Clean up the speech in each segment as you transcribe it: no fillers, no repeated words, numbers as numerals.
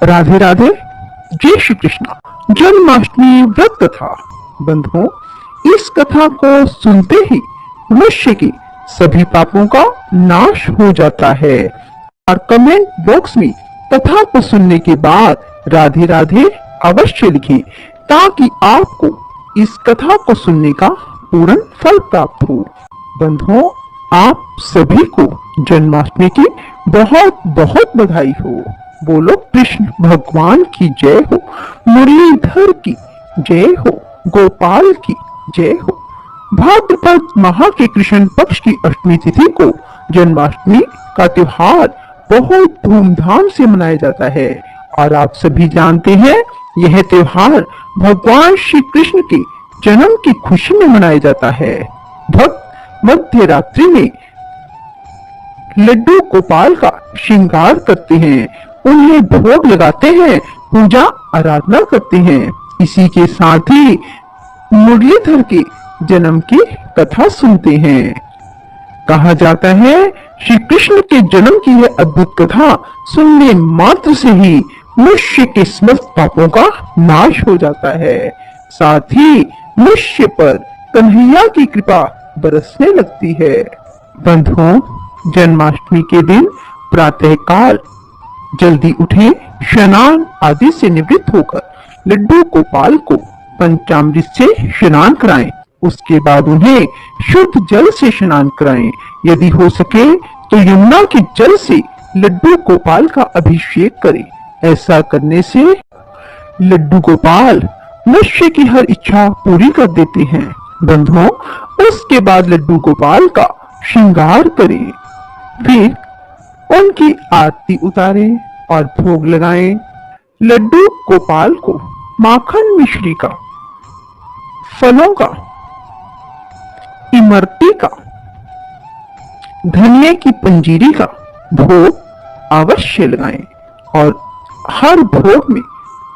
राधे राधे। जय श्री कृष्ण। जन्माष्टमी व्रत कथा। बंधुओं, इस कथा को सुनते ही मनुष्य के सभी पापों का नाश हो जाता है। और कमेंट बॉक्स में कथा को सुनने के बाद राधे राधे अवश्य लिखें, ताकि आपको इस कथा को सुनने का पूर्ण फल प्राप्त हो। बंधुओं, आप सभी को जन्माष्टमी की बहुत बहुत बधाई हो। बोलो कृष्ण भगवान की जय हो, मुरलीधर की जय हो, गोपाल की जय हो। भाद्रपद माह के कृष्ण पक्ष की अष्टमी तिथि को जन्माष्टमी का त्योहार बहुत धूमधाम से मनाया जाता है। और आप सभी जानते हैं, यह त्योहार भगवान श्री कृष्ण के जन्म की खुशी में मनाया जाता है। भक्त मध्य रात्रि में लड्डू गोपाल का श्रृंगार करते हैं, उन्हें भोग लगाते हैं, पूजा आराधना करते हैं। इसी के साथ ही मुरलीधर के जन्म की कथा सुनते हैं। कहा जाता है, श्री कृष्ण के जन्म की यह अद्भुत कथा सुनने मात्र से ही मनुष्य के समस्त पापों का नाश हो जाता है। साथ ही मनुष्य पर कन्हैया की कृपा बरसने लगती है। बंधुओं, जन्माष्टमी के दिन प्रातः काल जल्दी उठें, स्नान आदि से निवृत्त होकर लड्डू गोपाल को पंचामृत से स्नान कराएं। उसके बाद उन्हें शुद्ध जल से स्नान कराएं। यदि हो सके तो यमुना के जल से लड्डू गोपाल का अभिषेक करें। ऐसा करने से लड्डू गोपाल मनुष्य की हर इच्छा पूरी कर देते हैं। बंधुओं, उसके बाद लड्डू गोपाल का श्रृंगार करें, फिर उनकी आरती उतारें और भोग लगाएं। लड्डू गोपाल को माखन मिश्री का, फलों का, इमरती का, धनिया की पंजीरी का भोग अवश्य लगाएं और हर भोग में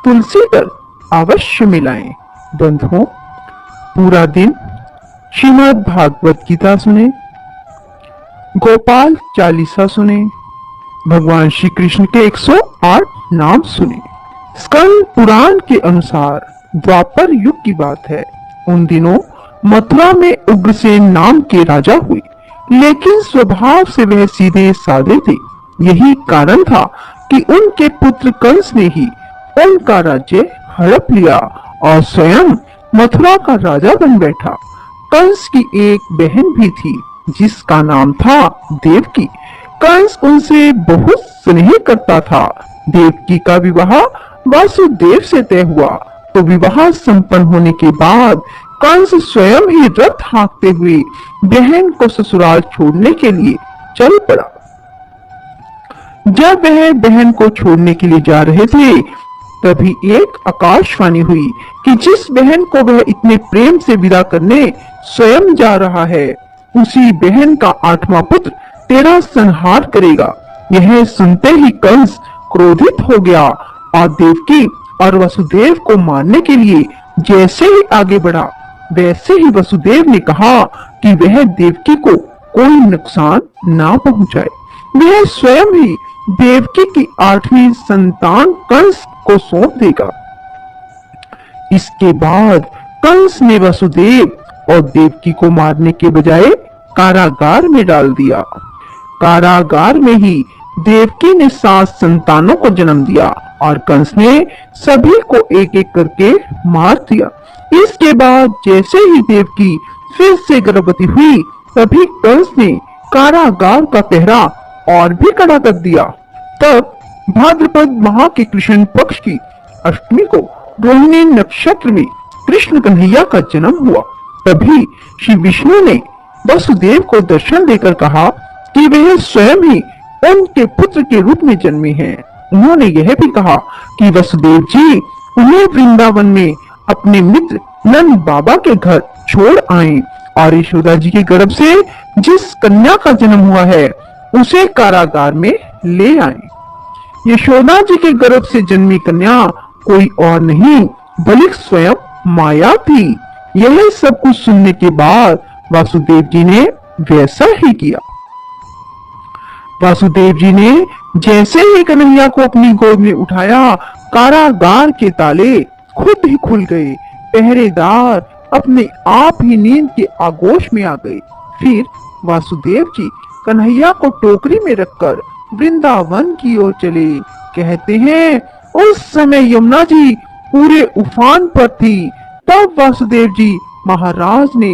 तुलसी दल अवश्य मिलाएं। बंधुओं, पूरा दिन श्रीमद् भागवत गीता सुने, गोपाल चालीसा सुने, भगवान श्री कृष्ण के 108 नाम सुने। स्कंद पुराण के अनुसार द्वापर युग की बात है। उन दिनों मथुरा में उग्रसेन नाम के राजा हुए, लेकिन स्वभाव से वह सीधे साधे थे। यही कारण था कि उनके पुत्र कंस ने ही उनका राज्य हड़प लिया और स्वयं मथुरा का राजा बन बैठा। कंस की एक बहन भी थी जिसका नाम था देवकी। कंस उनसे बहुत स्नेह करता था। देवकी का विवाह वासुदेव से तय हुआ, तो विवाह संपन्न होने के बाद कंस स्वयं ही रथ हाँकते हुए बहन को ससुराल छोड़ने के लिए चल पड़ा। जब वह बहन को छोड़ने के लिए जा रहे थे, तभी एक आकाशवाणी हुई कि जिस बहन को वह इतने प्रेम से विदा करने स्वयं जा रहा है, उसी बहन का 8वां पुत्र तेरा संहार करेगा। यह सुनते ही कंस क्रोधित हो गया और देवकी और वसुदेव को मारने के लिए जैसे ही आगे बढ़ा, वैसे ही वसुदेव ने कहा कि वह देवकी को कोई नुकसान ना पहुंचाए। वह स्वयं ही देवकी की 8वीं संतान कंस को सौंप देगा। इसके बाद कंस ने वसुदेव और देवकी को मारने के बजाय कारागार में डाल दिया। कारागार में ही देवकी ने 7 संतानों को जन्म दिया और कंस ने सभी को एक एक करके मार दिया। इसके बाद जैसे ही देवकी फिर से गर्भवती हुई, तभी कंस ने कारागार का पहरा और भी कड़ा कर दिया। तब भाद्रपद माह के कृष्ण पक्ष की अष्टमी को रोहिणी नक्षत्र में कृष्ण कन्हैया का जन्म हुआ। तभी श्री विष्णु ने वसुदेव को दर्शन देकर कहा कि वह स्वयं ही उनके पुत्र के रूप में जन्मे हैं। उन्होंने यह भी कहा कि वसुदेव जी उन्हें वृंदावन में अपने मित्र नंद बाबा के घर छोड़ आए और यशोदा जी के गर्भ से जिस कन्या का जन्म हुआ है, उसे कारागार में ले आए। यशोदा जी के गर्भ से जन्मी कन्या कोई और नहीं बल्कि स्वयं माया थी। यह सब कुछ सुनने के बाद वासुदेव जी ने वैसा ही किया। वासुदेव जी ने जैसे ही कन्हैया को अपनी गोद में उठाया, कारागार के ताले खुद ही खुल गए। पहरेदार अपने आप ही नींद के आगोश में आ गए। फिर वासुदेव जी कन्हैया को टोकरी में रखकर वृंदावन की ओर चले। कहते हैं उस समय यमुना जी पूरे उफान पर थी। तब वासुदेव जी महाराज ने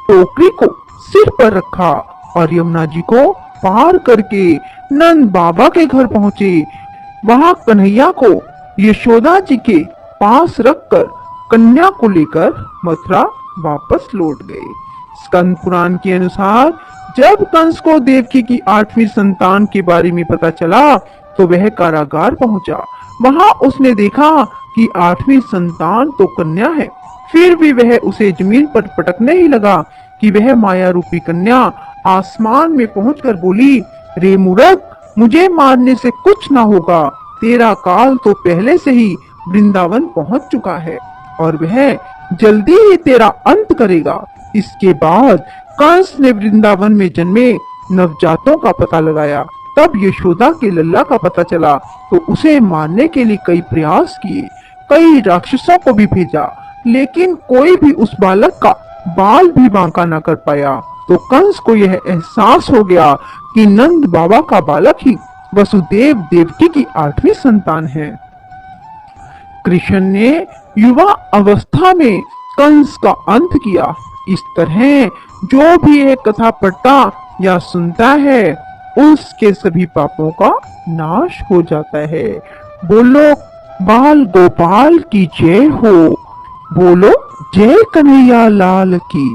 टोकरी को सिर पर रखा और यमुना जी को पार करके नंद बाबा के घर पहुंचे। वहां कन्हैया को यशोदा जी के पास रखकर कन्या को लेकर मथुरा वापस लौट गए। स्कंद पुराण के अनुसार जब कंस को देवकी की 8वीं संतान के बारे में पता चला तो वह कारागार पहुंचा। वहां उसने देखा कि 8वीं संतान तो कन्या है। फिर भी वह उसे जमीन पर पटकने ही लगा कि वह माया रूपी कन्या आसमान में पहुंचकर बोली, रे मूर्ख, मुझे मारने से कुछ ना होगा। तेरा काल तो पहले से ही वृंदावन पहुंच चुका है और वह जल्दी ही तेरा अंत करेगा। इसके बाद कंस ने वृंदावन में जन्मे नवजातों का पता लगाया। तब यशोदा के लल्ला का पता चला तो उसे मारने के लिए कई प्रयास किए। कई राक्षसों को भी भेजा, लेकिन कोई भी उस बालक का बाल भी बांका न कर पाया। तो कंस को यह एहसास हो गया कि नंद बाबा का बालक ही वसुदेव देवकी की 8वीं संतान है। कृष्ण ने युवा अवस्था में कंस का अंत किया। इस तरह जो भी एक कथा पढ़ता या सुनता है उसके सभी पापों का नाश हो जाता है। बोलो बाल गोपाल की जय हो। बोलो जय कन्हैया लाल की।